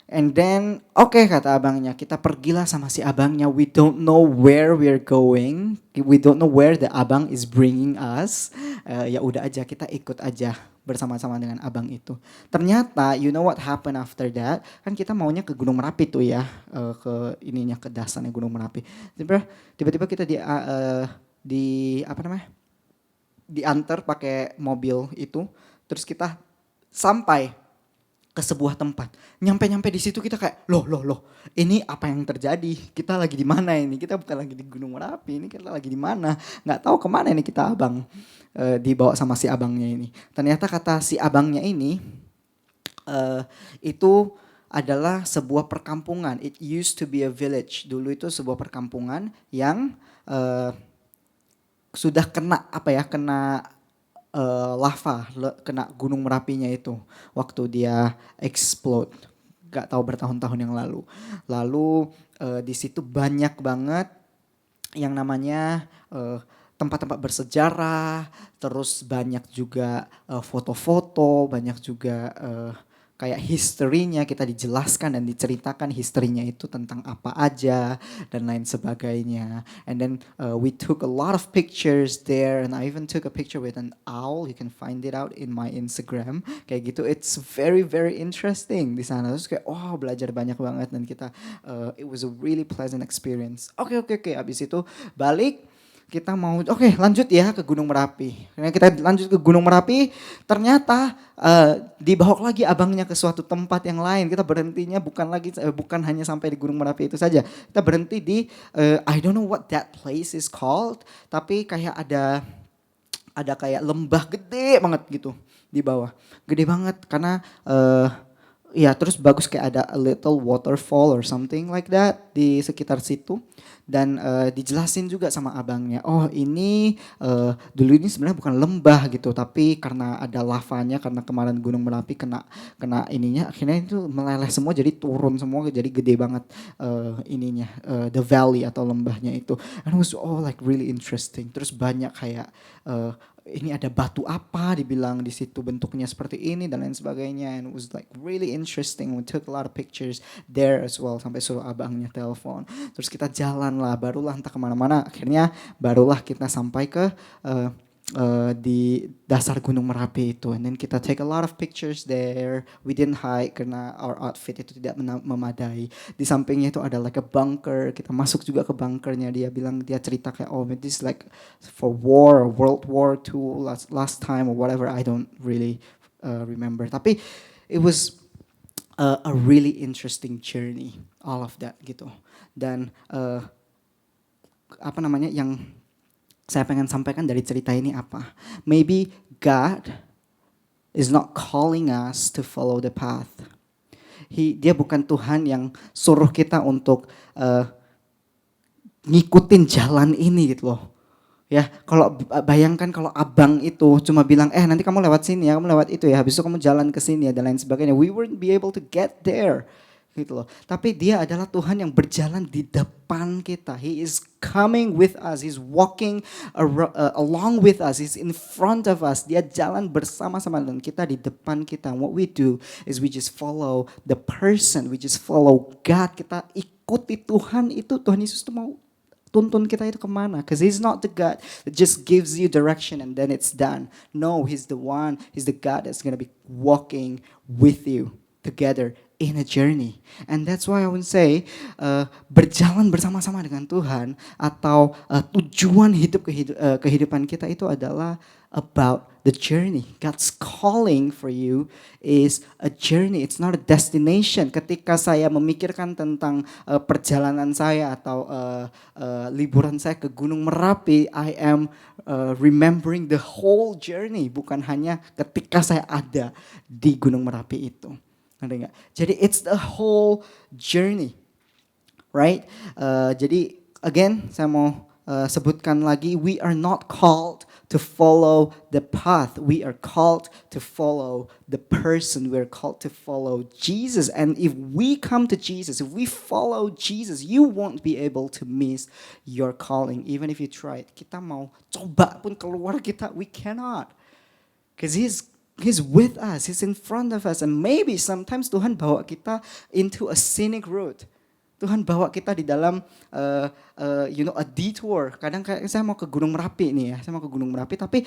And then, oke, kata abangnya, kita pergilah sama si abangnya. We don't know where we're going. We don't know where the abang is bringing us. Ya udah aja, kita ikut aja bersama-sama dengan abang itu. Ternyata, you know what happened after that? Kan kita maunya ke Gunung Merapi tuh ya, ke dasarnya Gunung Merapi. Tiba-tiba kita diantar pakai mobil itu, terus kita sampai ke sebuah tempat. Nyampe di situ kita kayak, loh, ini apa yang terjadi? Kita lagi di mana ini? Kita bukan lagi di Gunung Merapi, ini kita lagi di mana? Nggak tahu kemana ini kita abang. Dibawa sama si abangnya ini. Ternyata kata si abangnya ini, itu adalah sebuah perkampungan. It used to be a village. Dulu itu sebuah perkampungan yang sudah kena lava, kena gunung Merapinya itu waktu dia explode, gak tahu bertahun-tahun yang lalu. Lalu di situ banyak banget yang namanya tempat-tempat bersejarah, terus banyak juga foto-foto, banyak juga kayak historinya, kita dijelaskan dan diceritakan historinya itu tentang apa aja dan lain sebagainya. And then we took a lot of pictures there, and I even took a picture with an owl. You can find it out in my Instagram. Kayak gitu, it's very very interesting di sana. Terus kayak belajar banyak banget, dan kita it was a really pleasant experience. Oke. Abis itu balik. Kita mau lanjut ya ke Gunung Merapi. Karena kita lanjut ke Gunung Merapi, ternyata dibawa lagi abangnya ke suatu tempat yang lain. Kita berhentinya bukan hanya sampai di Gunung Merapi itu saja. Kita berhenti di I don't know what that place is called, tapi kayak ada kayak lembah gede banget gitu di bawah. Gede banget karena terus bagus, kayak ada a little waterfall or something like that di sekitar situ. Dan dijelasin juga sama abangnya, ini dulu ini sebenarnya bukan lembah gitu, tapi karena ada lavanya, karena kemarin Gunung Merapi kena ininya, akhirnya itu meleleh semua, jadi turun semua, jadi gede banget the valley atau lembahnya itu. And it was like really interesting. Terus banyak kayak ini ada batu apa, dibilang di situ bentuknya seperti ini dan lain sebagainya. And it was like really interesting. We took a lot of pictures there as well, sampai suruh abangnya telepon. Terus kita jalan lah, barulah entah kemana-mana. Akhirnya barulah kita sampai ke di dasar Gunung Merapi itu. And then kita take a lot of pictures there. We didn't hike karena our outfit itu tidak memadai. Di sampingnya itu ada like a bunker. Kita masuk juga ke bunkernya. Dia cerita kayak this is like for World War II last time or whatever. I don't really remember. Tapi it was a really interesting journey, all of that gitu. Dan yang saya pengen sampaikan dari cerita ini apa? Maybe God is not calling us to follow the path. Dia bukan Tuhan yang suruh kita untuk ngikutin jalan ini gitu loh. Ya, kalau bayangkan kalau abang itu cuma bilang, nanti kamu lewat sini ya, kamu lewat itu ya, habis itu kamu jalan ke sini ya dan lain sebagainya. We wouldn't be able to get there. Gitu loh. Tapi dia adalah Tuhan yang berjalan di depan kita. He is coming with us. He's walking along with us. He's in front of us. Dia jalan bersama-sama dengan kita, di depan kita. And what we do is we just follow the person. We just follow God. Kita ikuti Tuhan itu. Tuhan Yesus itu mau tuntun kita itu kemana. Because He's not the God that just gives you direction and then it's done. No, He's the one. He's the God that's going to be walking with you together in a journey. And that's why I would say berjalan bersama-sama dengan Tuhan atau tujuan kehidupan kita itu adalah about the journey. God's calling for you is a journey. It's not a destination. Ketika saya memikirkan tentang perjalanan saya atau liburan saya ke Gunung Merapi, I am remembering the whole journey, bukan hanya ketika saya ada di Gunung Merapi itu. Jadi it's the whole journey, right? Jadi again saya mau sebutkan lagi, we are not called to follow the path. We are called to follow the person. We are called to follow Jesus. And if we come to Jesus, if we follow Jesus, you won't be able to miss your calling, even if you try it. Kita mau coba pun keluar kita, we cannot. Because He's He's with us, He's in front of us, and maybe sometimes Tuhan bawa kita into a scenic road. Tuhan bawa kita di dalam a detour. Kadang kayak saya mau ke Gunung Merapi nih ya, saya mau ke Gunung Merapi, tapi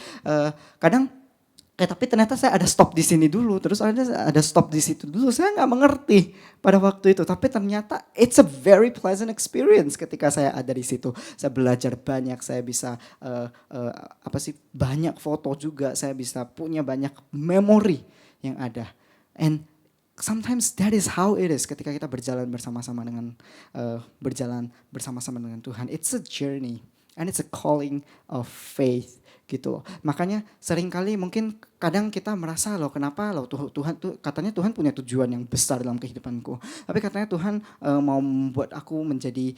tapi ternyata saya ada stop di sini dulu, terus ada stop di situ dulu. Saya nggak mengerti pada waktu itu, tapi ternyata it's a very pleasant experience ketika saya ada di situ. Saya belajar banyak, saya bisa banyak foto juga, saya bisa punya banyak memori yang ada. And sometimes that is how it is ketika kita berjalan bersama-sama dengan Tuhan. It's a journey and it's a calling of faith. Gitu loh. Makanya seringkali mungkin kadang kita merasa loh, kenapa loh Tuhan katanya Tuhan punya tujuan yang besar dalam kehidupanku. Tapi katanya Tuhan mau membuat aku menjadi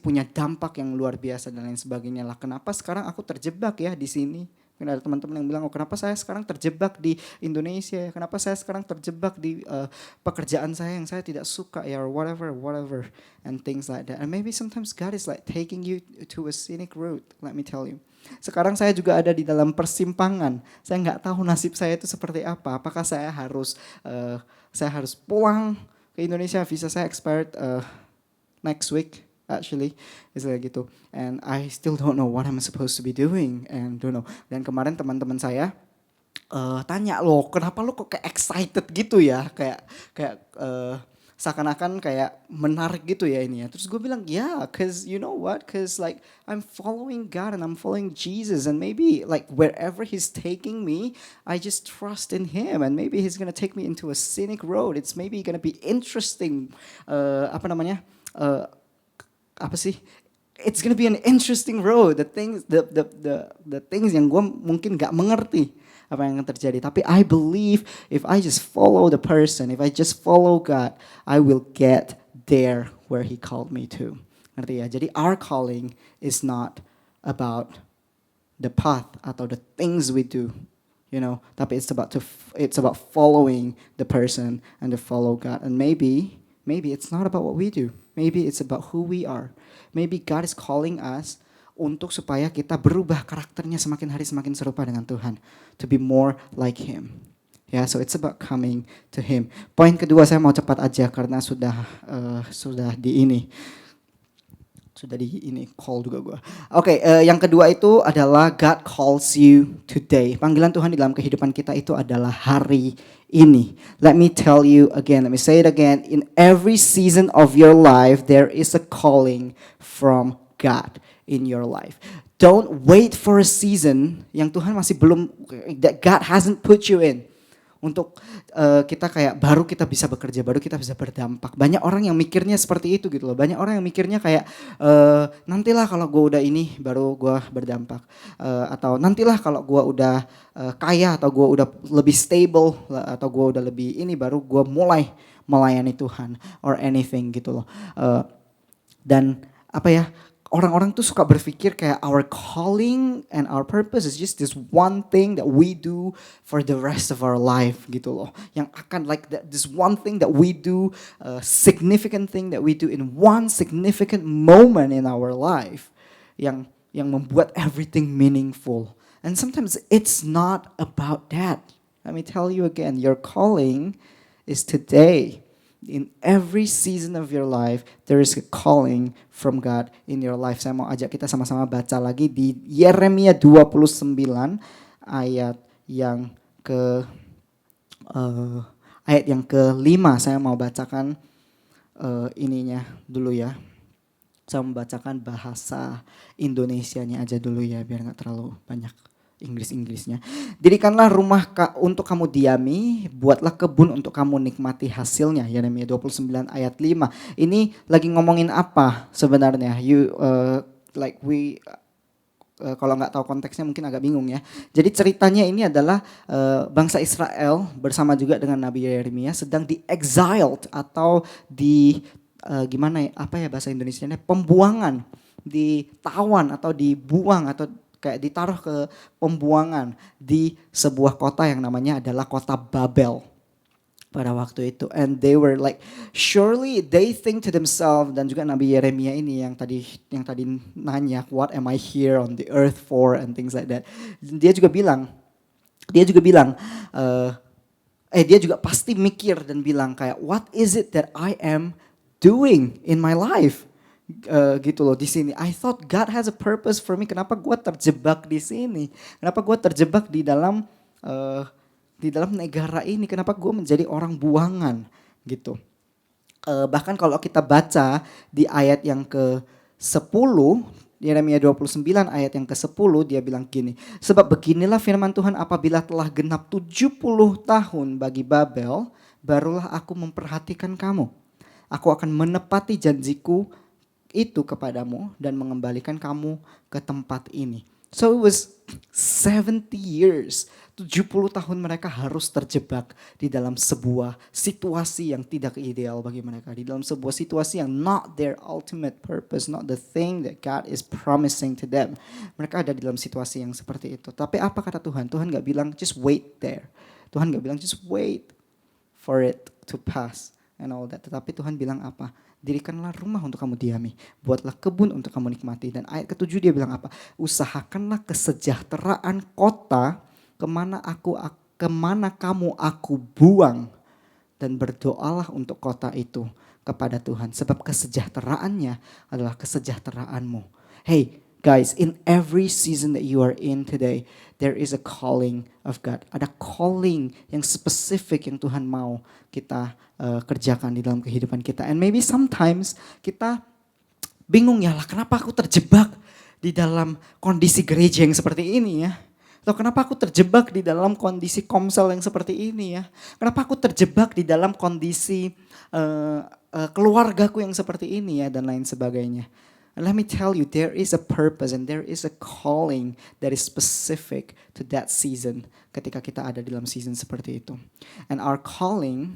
punya dampak yang luar biasa dan lain sebagainya lah. Kenapa sekarang aku terjebak ya di sini? Mungkin ada teman-teman yang bilang, kenapa saya sekarang terjebak di Indonesia? Kenapa saya sekarang terjebak di pekerjaan saya yang saya tidak suka ya, or whatever, and things like that. And maybe sometimes God is like taking you to a scenic road. Let me tell you. Sekarang saya juga ada di dalam persimpangan. Saya nggak tahu nasib saya itu seperti apa. Apakah saya harus pulang ke Indonesia? Visa saya expired next week. Actually, it's like gitu. And I still don't know what I'm supposed to be doing, and don't know. Dan kemarin teman-teman saya tanya, loh, kenapa lo kok kayak excited gitu ya? Kayak seakan-akan kayak menarik gitu ya ini ya. Terus gue bilang, cause you know what? Cause like I'm following God and I'm following Jesus, and maybe like wherever He's taking me, I just trust in Him, and maybe He's gonna take me into a scenic road. It's maybe gonna be interesting. It's gonna be an interesting road. The things yang gue mungkin gak mengerti apa yang terjadi. Tapi I believe if I just follow the person, if I just follow God, I will get there where He called me to. Ngerti ya? Jadi our calling is not about the path atau the things we do, tapi it's about following the person and to follow God. And maybe it's not about what we do. Maybe it's about who we are. Maybe God is calling us untuk supaya kita berubah karakternya semakin hari semakin serupa dengan Tuhan. To be more like Him. So it's about coming to Him. Poin kedua saya mau cepat aja karena sudah di call juga gue. Oke, yang kedua itu adalah God calls you today. Panggilan Tuhan di dalam kehidupan kita itu adalah hari ini. Let me tell you again, let me say it again. In every season of your life, there is a calling from God in your life. Don't wait for a season yang Tuhan masih belum, that God hasn't put you in. Untuk kita kayak baru kita bisa bekerja, baru kita bisa berdampak. Banyak orang yang mikirnya seperti itu gitu loh. Banyak orang yang mikirnya kayak nantilah kalau gue udah ini baru gue berdampak. Atau nantilah kalau gue udah kaya atau gue udah lebih stable atau gue udah lebih ini baru gue mulai melayani Tuhan or anything gitu loh. Dan orang-orang tuh suka berpikir kayak our calling and our purpose is just this one thing that we do for the rest of our life gitu loh. Yang akan like this one thing that we do, significant thing that we do in one significant moment in our life yang membuat everything meaningful. And sometimes it's not about that. Let me tell you again, your calling is today. In every season of your life, there is a calling from God in your life. Saya mau ajak kita sama-sama baca lagi di Yeremia 29 ayat yang ke-5. Saya mau bacakan ininya dulu ya. Saya membacakan bahasa Indonesianya aja dulu ya, biar nggak terlalu banyak Inggris-Inggrisnya. Dirikanlah rumah untuk kamu diami, buatlah kebun untuk kamu nikmati hasilnya. Yeremia 29 ayat 5. Ini lagi ngomongin apa sebenarnya? Kalau nggak tahu konteksnya mungkin agak bingung ya. Jadi ceritanya ini adalah bangsa Israel bersama juga dengan Nabi Yeremia sedang di-exiled atau bahasa Indonesianya, pembuangan, ditawan atau dibuang atau kayak ditaruh ke pembuangan di sebuah kota yang namanya adalah kota Babel pada waktu itu. And they were like, surely they think to themselves, dan juga Nabi Yeremia ini yang tadi nanya, what am I here on the earth for and things like that. Dia juga bilang, dia juga bilang, dia juga pasti mikir dan bilang kayak, what is it that I am doing in my life? Gitu loh di sini. I thought God has a purpose for me. Kenapa gue terjebak di sini? Kenapa gue terjebak di dalam negara ini? Kenapa gue menjadi orang buangan gitu? Bahkan kalau kita baca di ayat yang ke-10, Yeremia 29 ayat yang ke-10 dia bilang gini, sebab beginilah firman Tuhan, apabila telah genap 70 tahun bagi Babel, barulah aku memperhatikan kamu. Aku akan menepati janjiku itu kepadamu dan mengembalikan kamu ke tempat ini. So it was 70 years. 70 tahun mereka harus terjebak di dalam sebuah situasi yang tidak ideal bagi mereka. Di dalam sebuah situasi yang not their ultimate purpose, not the thing that God is promising to them. Mereka ada di dalam situasi yang seperti itu. Tapi apa kata Tuhan? Tuhan gak bilang just wait there. Tuhan gak bilang just wait for it to pass and all that. Tetapi Tuhan bilang apa? Dirikanlah rumah untuk kamu diami, buatlah kebun untuk kamu nikmati. Dan ayat ke-7 dia bilang apa? Usahakanlah kesejahteraan kota kemana kamu aku buang, dan berdoalah untuk kota itu kepada Tuhan, sebab kesejahteraannya adalah kesejahteraanmu. Hey guys, in every season that you are in today, there is a calling of God. Ada calling yang spesifik yang Tuhan mau kita kerjakan di dalam kehidupan kita. And maybe sometimes kita bingung ya lah, kenapa aku terjebak di dalam kondisi gereja yang seperti ini ya? Atau kenapa aku terjebak di dalam kondisi komsel yang seperti ini ya? Kenapa aku terjebak di dalam kondisi keluargaku yang seperti ini ya, dan lain sebagainya. And let me tell you, there is a purpose and there is a calling that is specific to that season ketika kita ada di dalam season seperti itu. And our calling,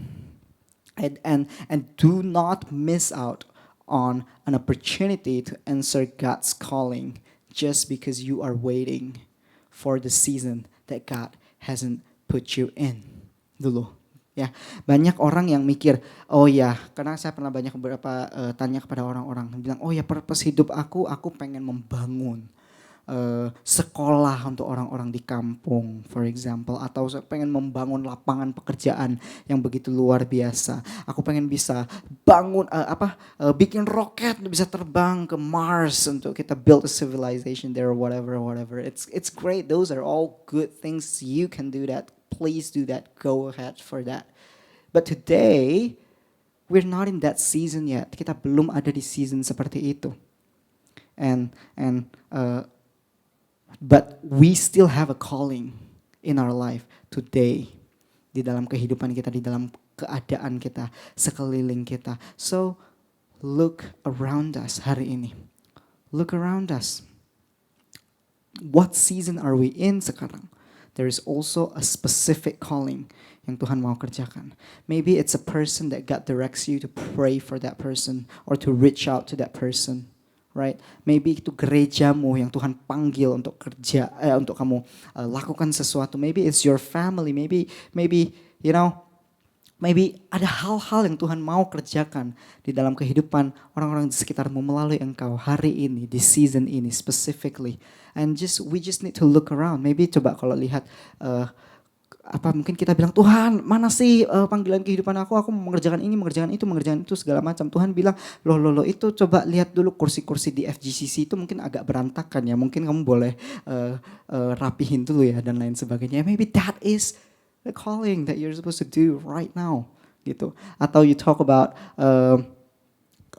and do not miss out on an opportunity to answer God's calling just because you are waiting for the season that God hasn't put you in dulu. Ya, banyak orang yang mikir, oh ya, karena saya pernah banyak beberapa tanya kepada orang-orang, bilang, oh ya, purpose hidup aku pengen membangun sekolah untuk orang-orang di kampung, for example, atau saya pengen membangun lapangan pekerjaan yang begitu luar biasa. Aku pengen bisa bangun bikin roket bisa terbang ke Mars untuk kita build a civilization there or whatever. It's great. Those are all good things. You can do that. Please do that. Go ahead for that. But today, we're not in that season yet. Kita belum ada di season seperti itu. But we still have a calling in our life today. Di dalam kehidupan kita, di dalam keadaan kita, sekeliling kita. So, look around us hari ini. Look around us. What season are we in sekarang? There is also a specific calling yang Tuhan mau kerjakan. Maybe it's a person that God directs you to pray for that person or to reach out to that person, right? Maybe itu gerejamu yang Tuhan panggil untuk kerja, untuk kamu lakukan sesuatu. Maybe it's your family. Maybe you know, maybe ada hal-hal yang Tuhan mau kerjakan di dalam kehidupan orang-orang di sekitarmu melalui engkau hari ini, di season ini specifically. And we just need to look around. Maybe coba kalau lihat mungkin kita bilang, Tuhan mana sih panggilan kehidupan aku mau mengerjakan ini, mengerjakan itu segala macam. Tuhan bilang, loh itu coba lihat dulu kursi-kursi di FGCC itu mungkin agak berantakan ya. Mungkin kamu boleh rapihin dulu ya dan lain sebagainya. Maybe that is the calling that you're supposed to do right now gitu. Atau you talk about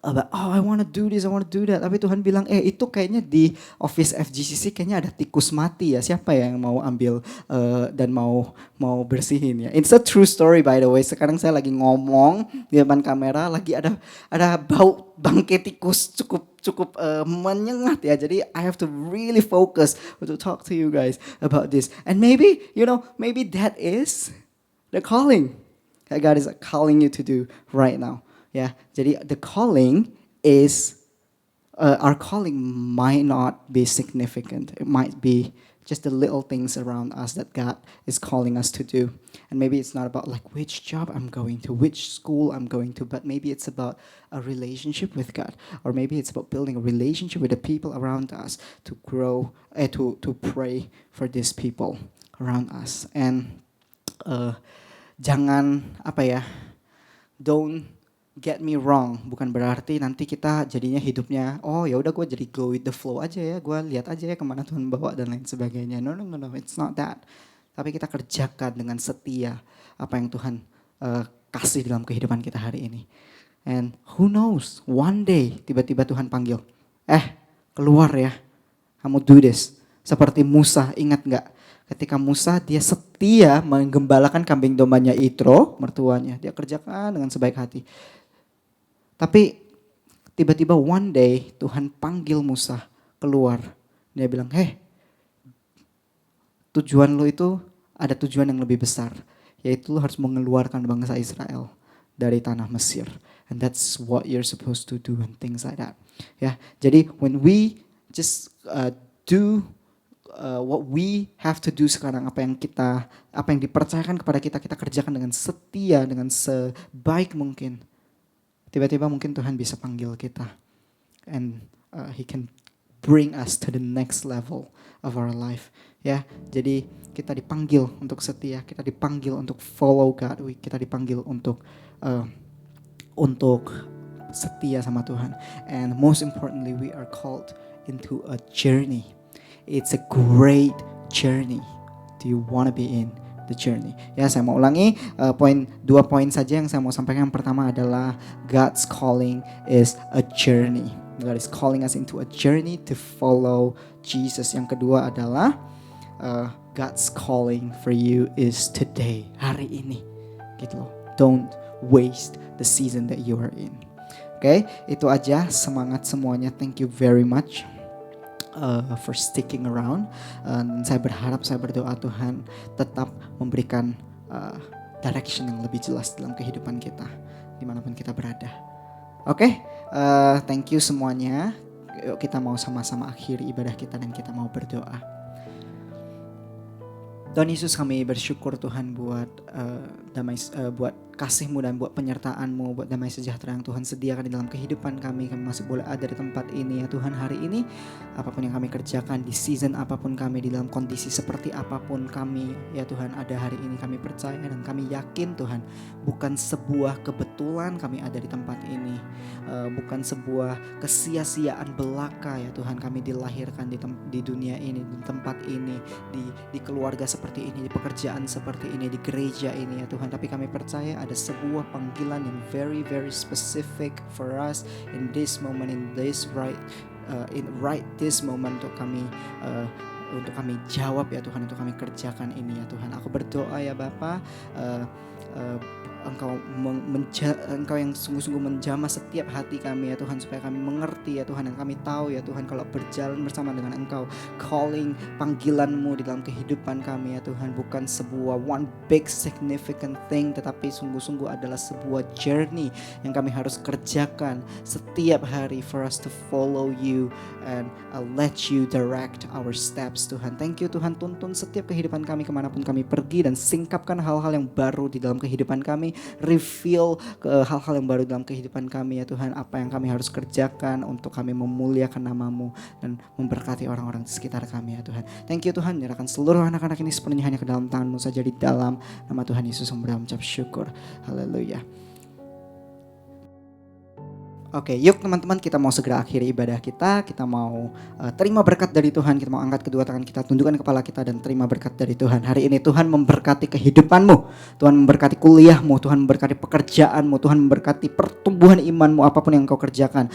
I want to do this, I want to do that. Tapi Tuhan bilang, itu kayaknya di office FGCC kayaknya ada tikus mati ya. Siapa yang mau ambil dan mau bersihin ya. It's a true story by the way. Sekarang saya lagi ngomong di depan kamera, lagi ada bau bangkai tikus cukup menyengat ya. Jadi I have to really focus to talk to you guys about this. And maybe that is the calling that God is calling you to do right now. Ya, jadi the calling is our calling might not be significant. It might be just the little things around us that God is calling us to do. And maybe it's not about like which job I'm going to, which school I'm going to, but maybe it's about a relationship with God, or maybe it's about building a relationship with the people around us to grow, to pray for these people. around us. And jangan don't get me wrong, bukan berarti nanti kita jadinya hidupnya ya udah gue jadi go with the flow aja ya, gue lihat aja ya kemana Tuhan bawa dan lain sebagainya. No, it's not that. Tapi kita kerjakan dengan setia apa yang Tuhan kasih dalam kehidupan kita hari ini. And who knows, one day tiba-tiba Tuhan panggil, keluar ya, kamu do this. Seperti Musa, ingat gak? Ketika Musa dia setia menggembalakan kambing dombanya Yitro, mertuanya. Dia kerjakan dengan sebaik hati. Tapi tiba-tiba one day Tuhan panggil Musa keluar. Dia bilang, tujuan lo itu ada tujuan yang lebih besar. Yaitu lo harus mengeluarkan bangsa Israel dari tanah Mesir. And that's what you're supposed to do and things like that. Ya, jadi when we just do what we have to do sekarang, apa yang dipercayakan kepada kita kerjakan dengan setia, dengan sebaik mungkin. Tiba-tiba mungkin Tuhan bisa panggil kita. And He can bring us to the next level of our life. Ya, jadi kita dipanggil untuk setia, kita dipanggil untuk follow God, kita dipanggil untuk setia sama Tuhan. And most importantly, we are called into a journey. It's a great journey. Do you want to be in the journey? Ya, saya mau ulangi dua poin saja yang saya mau sampaikan. Yang pertama adalah God's calling is a journey. God is calling us into a journey to follow Jesus. Yang kedua adalah God's calling for you is today, hari ini. Gitu loh. Don't waste the season that you are in. Oke, itu aja. Semangat semuanya. Thank you very much for sticking around. Saya berdoa Tuhan tetap memberikan direction yang lebih jelas dalam kehidupan kita, dimanapun kita berada. Oke, thank you semuanya. Yuk kita mau sama-sama akhiri ibadah kita dan kita mau berdoa. Tuhan Yesus, kami bersyukur Tuhan buat buat kasih-Mu dan buat penyertaan-Mu, buat damai sejahtera yang Tuhan sediakan di dalam kehidupan kami. Kami masih boleh ada di tempat ini ya Tuhan hari ini. Apapun yang kami kerjakan di season apapun kami, di dalam kondisi seperti apapun kami ya Tuhan ada hari ini, kami percaya dan kami yakin Tuhan bukan sebuah kebetulan kami ada di tempat ini, bukan sebuah kesia-siaan belaka ya Tuhan kami dilahirkan di dunia ini, di tempat ini, di keluarga seperti ini, di pekerjaan seperti ini, di gereja ini ya Tuhan. Tapi kami percaya ada sebuah panggilan yang very very specific for us in this moment, in this this moment untuk kami jawab ya Tuhan, untuk kami kerjakan ini ya Tuhan. Aku berdoa ya Bapa, Engkau yang sungguh-sungguh menjamah setiap hati kami ya Tuhan, supaya kami mengerti ya Tuhan, dan kami tahu ya Tuhan kalau berjalan bersama dengan Engkau, calling, panggilan-Mu di dalam kehidupan kami ya Tuhan bukan sebuah one big significant thing, tetapi sungguh-sungguh adalah sebuah journey yang kami harus kerjakan setiap hari for us to follow You and let You direct our steps Tuhan. Thank You Tuhan, tuntun setiap kehidupan kami kemanapun kami pergi, dan singkapkan hal-hal yang baru di dalam kehidupan kami. Reveal hal-hal yang baru dalam kehidupan kami ya Tuhan, apa yang kami harus kerjakan untuk kami memuliakan nama-Mu dan memberkati orang-orang di sekitar kami ya Tuhan. Thank You Tuhan, menyerahkan seluruh anak-anak ini sepenuhnya hanya ke dalam tangan-Mu saja, di dalam nama Tuhan Yesus yang berucap syukur. Haleluya. Oke, yuk teman-teman, kita mau segera akhiri ibadah kita. Kita mau terima berkat dari Tuhan. Kita mau angkat kedua tangan kita, tundukkan kepala kita dan terima berkat dari Tuhan. Hari ini Tuhan memberkati kehidupanmu, Tuhan memberkati kuliahmu, Tuhan memberkati pekerjaanmu, Tuhan memberkati pertumbuhan imanmu, apapun yang engkau kerjakan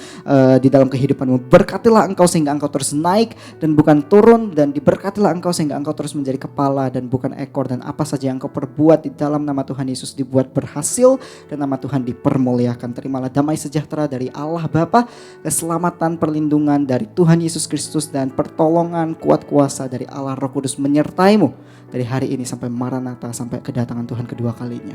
di dalam kehidupanmu. Berkatilah engkau sehingga engkau terus naik dan bukan turun, dan diberkatilah engkau sehingga engkau terus menjadi kepala dan bukan ekor, dan apa saja yang engkau perbuat di dalam nama Tuhan Yesus dibuat berhasil dan nama Tuhan dipermuliakan. Terimalah damai sejahtera dari Allah Bapa, keselamatan, perlindungan dari Tuhan Yesus Kristus, dan pertolongan kuat kuasa dari Allah Roh Kudus menyertaimu dari hari ini sampai Maranatha, sampai kedatangan Tuhan kedua kalinya.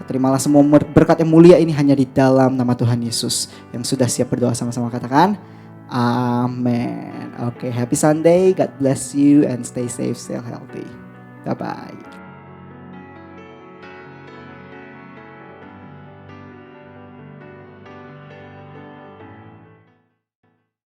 Terimalah semua berkat yang mulia ini hanya di dalam nama Tuhan Yesus. Yang sudah siap berdoa sama-sama katakan amin. Oke, happy Sunday, God bless you and stay safe, stay healthy. Bye-bye.